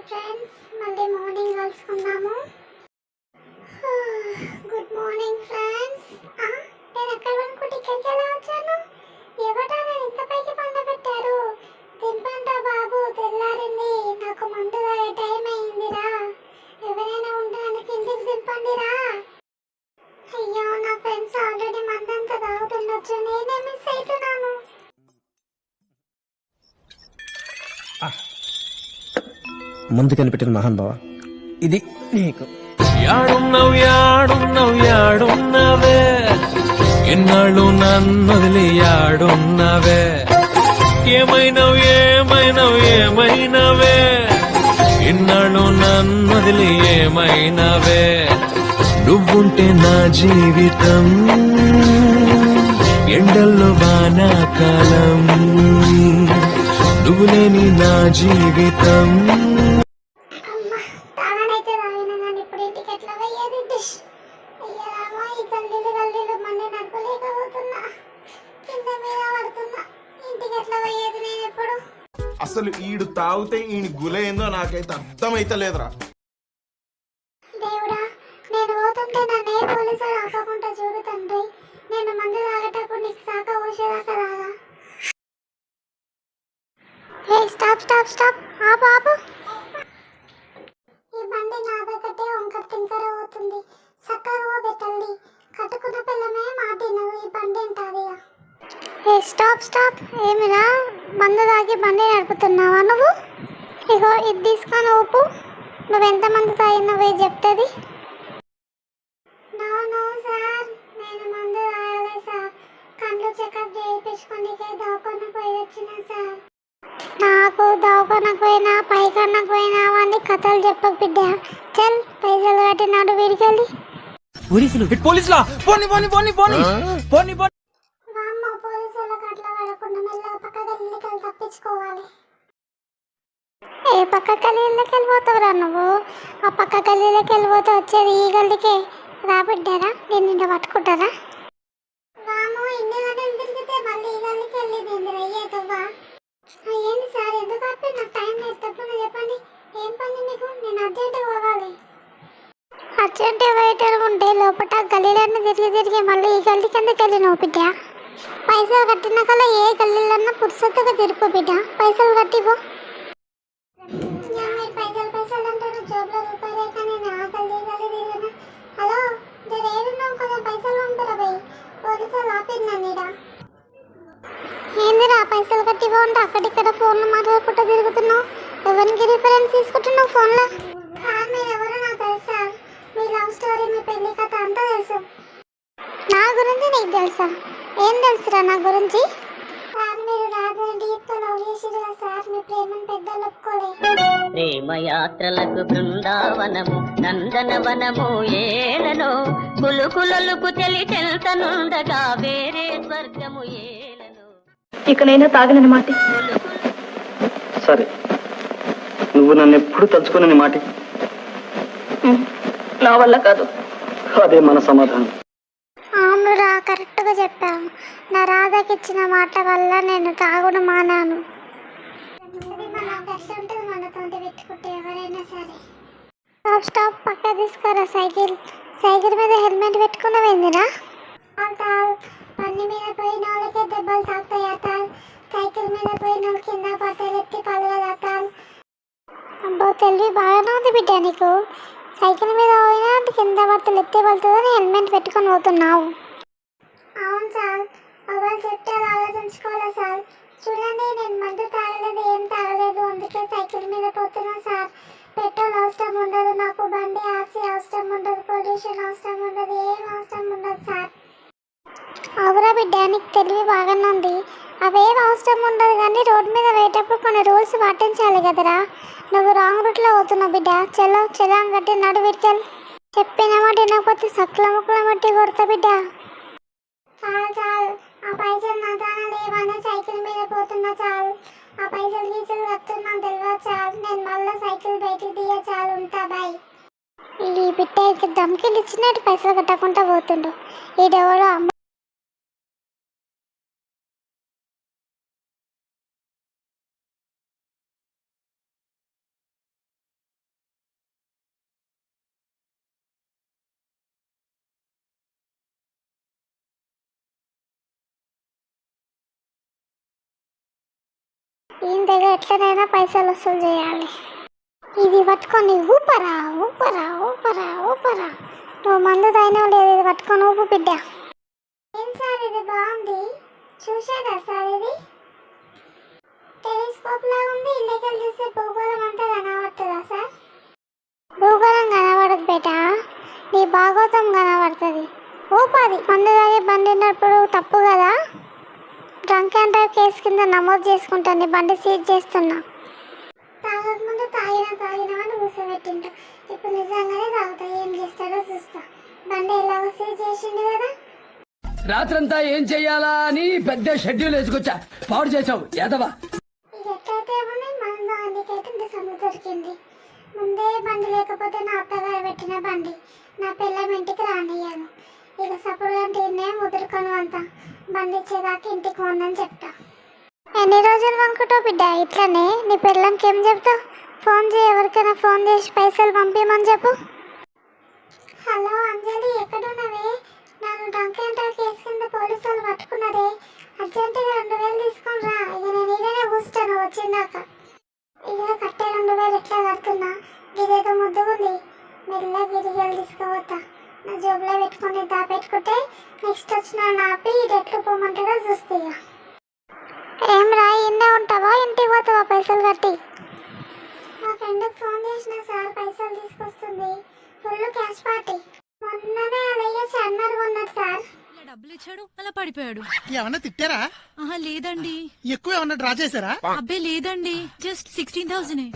Hi friends, మళ్ళీ morning కలుసుకుందాము. Good morning friends. నేను ఎక్కడ అనుకుంటే ఇక్కడికి ఎలా వచ్చాను? ఎవటా నేను ఇంత పైకి పండబెట్టారు? దింపండ్రా బాబు, తెల్లారింది. నాకు మందు తాగే టైం అయిందిరా. ఎవరైనా ఉండడానికి ఇంటికి దింపండిరా. అయ్యో, నా ఫ్రెండ్స్ ఆల్రెడీ మందంతా తాగుతుండొచ్చు, నేనే మిస్ అవుతున్నాను. ముందు కనిపెట్టిన మహాన్ బావ, ఇది నీకు. యాడున్నావే ఎన్నాళ్ళు నన్ను వదిలి యాడున్నావే, ఏమైనవే ఎన్నాళ్ళు నన్ను వదిలి ఏమైనవే. నువ్వుంటే నా జీవితం ఎండల్లో వానాకాలం, నువ్వు లేని నా జీవితం. అసలు ఈడు తాగితే ఈయన గులేందో నాకైతే అర్థమైతే లేదురా. దేవుడా, నేను పోతుంటే నన్ను ఏ పోలీసులు ఆపకుండా చూడు తండ్రి. నేను మందు తాగేటప్పుడు నీకు సాక ఊసేదాకా రాగా. స్టాప్ స్టాప్ స్టాప్, ఆపు ఆపు. ఈ బండి నా దగ్గరే వంకర తింకర అవుతుంది. చక్కగా పెట్టండి. కట్టుకున్న పిల్లమే మాటినవు, ఈ బండి ఏంటది? Stop stop. ఏమిరా, మందు తాగి బండి నడుపుతున్నావా నువ్వు? ఇగో ఇది తీసుకొని ఊపు. నువ్వెంత మంది తాగినవే చెప్తుంది. నో సార్, నేను మందు తాగలే సార్. కళ్ళు చెకప్ చేయించుకోనికే దవాఖానకు పోయి వచ్చిన సార్. నాకు దవాఖానకు పోయినా పైకన్నకు పోయినా అవన్నీ కథలు చెప్పక బిడ్డ. చల్, పైసలు కట్టినాడు వీడికెళ్ళి. పోలీసులా? పోనీ పోనీ పోనీ పోనీ పోనీ పోనీ. పోలీసులకు అట్లా పడకుండా మెల్లగా పక్క గల్లీకి తప్పించుకోవాలి. ఏ పక్క గల్లీలోకి వెళ్ళిపోతావురా నువ్వు? ఆ పక్క గల్లీలోకి వెళ్ళిపోతే వచ్చేది ఈ గల్లీకే. రాబిడ్డారా, నేను నిన్న పట్టుకుంటారా? రాము, ఇన్ని గంటలు తిరిగితే మళ్ళీ ఈ గల్లీకి వెళ్ళేది అయ్యేదవ్వా. ఏంటి సార్, ఎందుకు ఆపి? నాకు టైం లేదు, తప్పని చెప్పండి. ఏం పని మీకు? నేను అర్జెంటుగా పోవాలి. అర్జెంట్ వెయిట్ ఉంటే లోపల గల్లీలన్నీ తిరిగి మళ్ళీ ఈ గల్లీకి ఎందుకు వెళ్ళినావు బిడ్డ? పైసలు కట్టిన కల్లా ఏ గల్లీలన్నా పురుసత్తుగా తిరుపు బిడ్డ. పైసలు కట్టిపో. పైసలు అంటారు, జోబులో రూపాయలే కానీ నా గల్లీ తిరిగిన. హలో, ఏడున్నావు కదా, పైసలు పంపరా పోయి. పోలీసులు ఆపిందా నీడా? ఏందిరా, పైసలు కట్టిపో అంటే అక్కడిక్కడ ఫోన్లో మాట్లాడుకుంటూ తిరుగుతున్నావు. ఎవరికి రిఫరెన్స్ తీసుకుంటున్నావు ఫోన్లో? మీరు ఎవరో నాకు తెలుసా? మీ లవ్ స్టోరీ, మీ పెళ్లి కథ అంతా తెలుసు. నా గురించి నీకు తెలుసా? ఏం తెలుసురా నా గురించి? మీరు రాజండితో లవ్ చేసిరా సార్. మీ ప్రేమను పెద్దలు ఒప్పుకోలే. ప్రేమ యాత్రలకు బృందావనము నందనవనము ఏలనో, కులుకులలకు చెలిచెల్తనుండగా వేరే స్వర్గము ఏలనో. ఇకనైనా తాగనని మాట. సరే, నువ్వు నన్ను ఎప్పుడు తలుచుకోనని మాట. నా వల్ల కాదు. అదే మన సమాధానం. అవునురా, కరెక్ట్గా చెప్పావు. నా రాధకి ఇచ్చిన మాట వల్ల నేను తాగుడు మానాను. స్టాప్ స్టాప్, పక్క తీసుకోరా. సైకిల్ మీద హెల్మెట్ పెట్టుకున్నావేందిరా? పన్ను మీద పోయిన వాళ్ళకే దెబ్బలు తాకుతాయా? సైకిల్ మీద పోయిన వాళ్ళు కింద పడతారు, ఎత్తి పలగదా? అబ్బో, తెలివి బాగానే ఉంది బిడ్డ నీకు. సైకిల్ మీద పోయినా కింద పడతలు ఎత్తే పడుతుందని హెల్మెట్ పెట్టుకొని పోతున్నావు. అవును సార్, ఎవరు చెప్తే ఆలోచించుకోవాలా సార్. చూడండి, నేను మందు తాగలేదు, ఏం తాగలేదు, అందుకే సైకిల్ మీద పోతున్నా సార్. పెట్రోల్ అవసరం ఉండదు నాకు, బండి ఆర్సీ అవసరం ఉండదు, పొల్యూషన్ అవసరం ఉండదు, ఏం అవసరం ఉండదు సార్. అవురా బిడ్డ, నీకు తెలివి బాగానే ఉంది. అవేం అవసరం ఉండదు, కానీ రోడ్డు మీద పోయేటప్పుడు కొన్ని రూల్స్ పాటించాలి కదరా. నువ్వు రాంగ్ రూట్లో పోతున్నావు బిడ్డ. చలో కట్టి నడు విడికెళ్ళి. చెప్పిన మాట వినకపోతే సక్కుల ముక్కల మట్టి కొడతా బిడ్డ. చాలు, ఆ పైసలు నా దానా లేవన్నా సైకిల్ మీద పోతున్నా చాలు. ఆ పైసలు గీసలు కట్టున్నా తెలియదు చాలు. నేను మళ్ళీ సైకిల్ బయటికి తీయ చాలు. ఉంటా, బాయ్. ఈ బిడ్డ దమ్కిలు ఇచ్చినట్టు పైసలు కట్టకుండా పోతుండు. ఈడెవరో అమ్మ ఈయన దగ్గర ఎట్లనైనా పైసలు వసూలు చేయాలి. ఇది పట్టుకొని ఊపరా ఊపరా ఊపరా ఊపరా. నువ్వు మందు తాగినా లేదు, ఇది పట్టుకొని ఊపు బిడ్డ. ఏం సార్ ఇది బాగుంది, చూసారా సార్? ఇది టెలిస్కోప్ లా ఉంది. ఇళ్ళకెళ్ళి చూస్తే భూగోళం అంతా కనబడుతుందా సార్? భూగోళం కనబడదు బేట, నీ భాగవతం కనబడుతుంది. ఊపాది. మందు తాగి బండి నడుపుడు తప్పు కదా. డ్రంక్ అండ్ డ్రైవ్ కేసు కింద నమోదు చేసుకుంటాను. బండి సీజ్ చేస్తున్నా. తాగకముందు తాగినామని కూర్చోబెట్టిండు. ఇప్పుడు నిజంగానే తాగుతా. ఏం చేస్తాడో చూస్తా. బండి ఎలాగో సీజ్ చేసిండు కదా. రాత్రంతా ఏం చెయ్యాలా అని పెద్ద షెడ్యూల్ వేసుకొచ్చా, పాడు చేసావు యాదవా. ఇది ఎట్లయితే ఏముంది, మందు అందుకైతే ఇంత సందు దొరికింది. ముందే బండి లేకపోతే నా అత్తగారు పెట్టిన బండి నా పిల్లం ఇంటికి రానియ్యాను. ఇక సప్పుడు అంటే ముదురుకొని అంతా బండి ఇచ్చేదాకా ఇంటికి పోనని చెప్తా. ఎన్ని రోజులు అనుకుంటావు బిడ్డ ఇట్లనే? నీ పిల్లంకి ఏం చెప్తావు? ఫోన్ చేయి, ఎవరికైనా ఫోన్ చేసి పైసలు పంపించమని చెప్పు. హలో అంజలి, ఎక్కడున్నావే? నన్ను డ్రంక్ అండ్ డ్రైవ్ కేసు కింద పోలీసు వాళ్ళు పట్టుకున్నారే. అర్జెంటుగా 2000 తీసుకొని రా. ఇక నేను ఇలానే కూర్చుంటాను వచ్చిందాక. ఇక కట్టే 2000 ఎట్లా కడుతున్నా. ఇదేదో ముద్దుగుంది, మెల్లగా గిరిగలు తీసుకుపోతా. నా జోబులో పెట్టుకుని దాపెట్టుకుంటే నెక్స్ట్ వచ్చిన నాపి ఎట్లు పోమంటాడో చూస్తే. ఏం రా, ఇన్నే ఉంటావా ఇంటికి పోతావా పైసలు కట్టి? మా ఫ్రెండ్కి ఫోన్ చేసిన సార్ పైసలు తీసుకొస్తుంది. Full cash party. మొన్ననే అలాగే చార్మినార్ కొన్నాడు సార్. డబ్బులు ఇచ్చాడు, అలా పడిపోయాడు. ఏమన్నా తిట్టారా? ఆహా లేదండి. ఎక్కువ ఏమన్నా డ్రా చేశారా? అబ్బే లేదండి, జస్ట్ 16,000.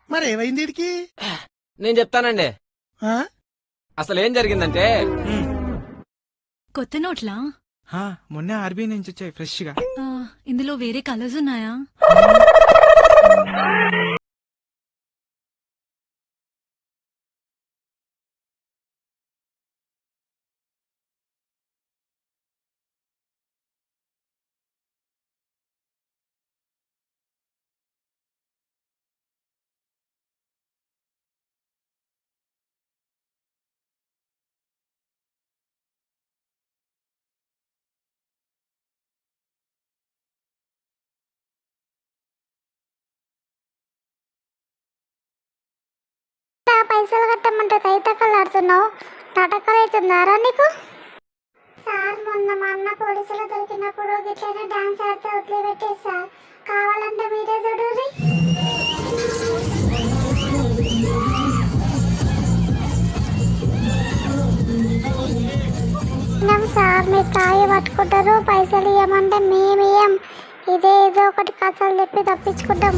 మరి ఏమైంది వీడికి? నేను చెప్తానండి. ఆ? అసలు ఏం జరిగిందంటే, కొత్త నోట్లా? మొన్న ఆర్బీఐ నుంచి వచ్చాయి ఫ్రెష్ గా. ఇందులో వేరే కలర్స్ ఉన్నాయా? పైసలు కట్టమంటే తైతక్కలు ఆడుతున్నావు. నాటకాలు అవుతున్నారా నీకు? సార్ మొన్న మా అన్న పోలీసులు దొరికినప్పుడు గిట్లనే డాన్స్ ఆడితే వదిలిపెట్టేది సార్. కావాలంటే మీరే చూడుర్రి. సార్ మీరు తాగి పట్టుకుంటారు, పైసలు ఇవ్వమంటే మేము ఇయ్యం. ఇదే ఏదో ఒకటి కథలు చెప్పి తప్పించుకుంటాం.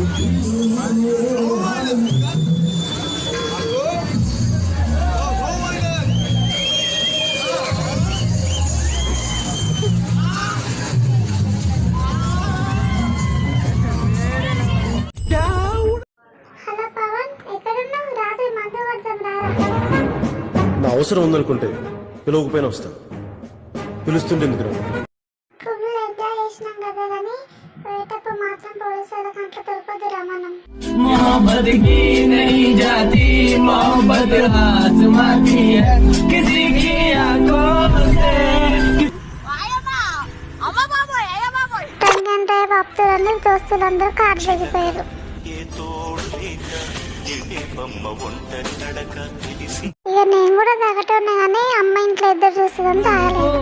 హలో పవన్, ఎక్కడున్నావు? రాత్రి మందు కొడతాం రారా. నా అవసరం ఉందనుకుంటే పిలవకపోయినా వస్తాను. పిలుస్తుంటే ఎందుకు రా? ఫుల్ ఎంజాయ్ చేసినాం కదా కానీ పోయేటప్పుడు మాత్రం పోలీసు వాళ్ళ కంట్లో దొరకదురా మనం. मोहब्बत की नहीं जाती, मोहब्बत आसमाती है किसी की आंखों से. డ్రంక్ అండ్ డ్రైవ్ భక్తులందరూ దోస్తులందరూ కారు దిగిపోయారు. ఇక నేను కూడా తాగటోనే కానీ అమ్మ ఇంట్లో ఇద్దరు చూస్తుందని తాగలేదు.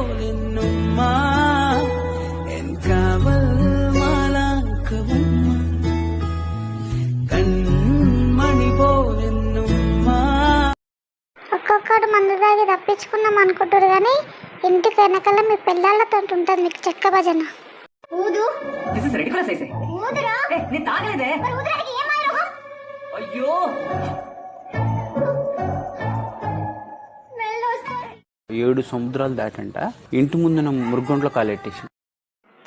ఒక్కొక్కడు మందు తాగి తప్పించుకున్నాం అనుకుంటారు కానీ ఇంటికి వెనకాల మీ పిల్లలతో ఉంటుంది మీకు చెక్క భజన. అయ్యో 7 సముద్రాలు దాటంట ఇంటి ముందున మురుగుంట్లో కాలెట్టేసి.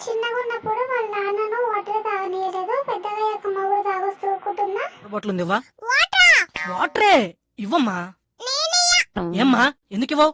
చిన్నగా ఉన్నప్పుడు వాళ్ళ నాన్నను వాటర్ తాగనీయలేదు. పెద్దగా యొక్క మగుడు తాగొస్తూ ఊరుకుంటున్నా. బాటిల్ ఉంది ఇవ్వా? వాటరే ఇవ్వమ్మా. ఏమ్మా ఎందుకు ఇవ్వవు?